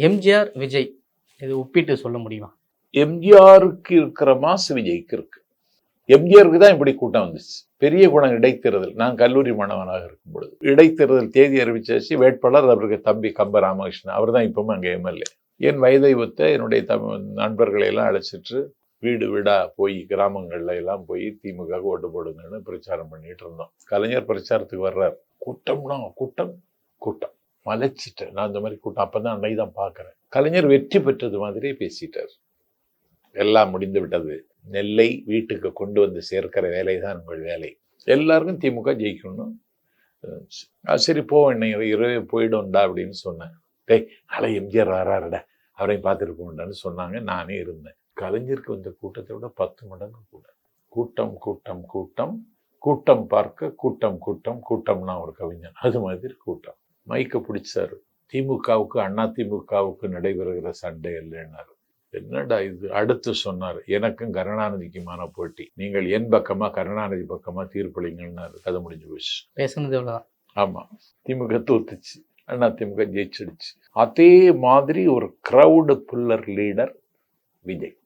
எம்ஜிஆர், விஜய் இது ஒப்பிட்டு சொல்ல முடியுமா? எம்ஜிஆருக்கு இருக்கிற மாசு விஜய்க்கு இருக்கு. எம்ஜிஆருக்கு தான் இப்படி கூட்டம் வந்துச்சு. பெரிய குணம் இடைத்தேர்தல். நான் கல்லூரி மாணவனாக இருக்கும் பொழுது இடைத்தேர்தல் தேதி அறிவிச்சாச்சு. வேட்பாளர் அவருக்கு தம்பி கம்ப ராமகிருஷ்ணன். அவர் தான் இப்பவும் அங்கே எம்எல்ஏ. என் வயதை ஒத்த என்னுடைய நண்பர்களை எல்லாம் அழைச்சிட்டு வீடு வீடா போய் கிராமங்கள்ல எல்லாம் போய் திமுக ஓட்டு போடுங்கன்னு பிரச்சாரம் பண்ணிட்டு இருந்தோம். கலைஞர் பிரச்சாரத்துக்கு வர்றார். கூட்டம்னா கூட்டம் கூட்டம் மலைச்சிட்டேன் நான். இந்த மாதிரி கூட்டம் அப்பதான் அன்னைக்கு தான் பார்க்கிறேன். கலைஞர் வெற்றி பெற்றது மாதிரியே பேசிட்டார். எல்லாம் முடிந்து விட்டது, நெல்லை வீட்டுக்கு கொண்டு வந்து சேர்க்கிற வேலை தான் உங்கள் வேலை, எல்லாருக்கும் திமுக ஜெயிக்கணும். சரி போ, இன்னைக்கு இரவே போயிடும்டா அப்படின்னு சொன்னேன். டேய் நாளை எம்ஜிஆர் வராருடா, அவரையும் பார்த்துட்டு போகண்டான்னு சொன்னாங்க. நானே இருந்தேன். கலைஞருக்கு வந்த கூட்டத்தை விட 10 மடங்கு கூட. கூட்டம் கூட்டம் கூட்டம் கூட்டம் பார்க்க கூட்டம் கூட்டம் கூட்டம்னா ஒரு கவிஞன், அது மாதிரி கூட்டம். மைக்க பிடிச்சாரு. திமுகவுக்கு அண்ணா திமுகவுக்கு நடைபெறுகிற சண்டை இல்லைன்னாரு. என்னடா இது? அடுத்து சொன்னார், எனக்கும் கருணாநிதிக்குமான போட்டி, நீங்கள் என் பக்கமா கருணாநிதி பக்கமா தீர்ப்பளிங்கன்னாரு. கதை முடிஞ்சு போச்சு. பேசுனது எவ்வளவுதான். ஆமா, திமுக தோத்துச்சு, அண்ணா திமுக ஜெயிச்சிடுச்சு. அதே மாதிரி ஒரு கிரவுடு புல்லர் லீடர் விஜய்.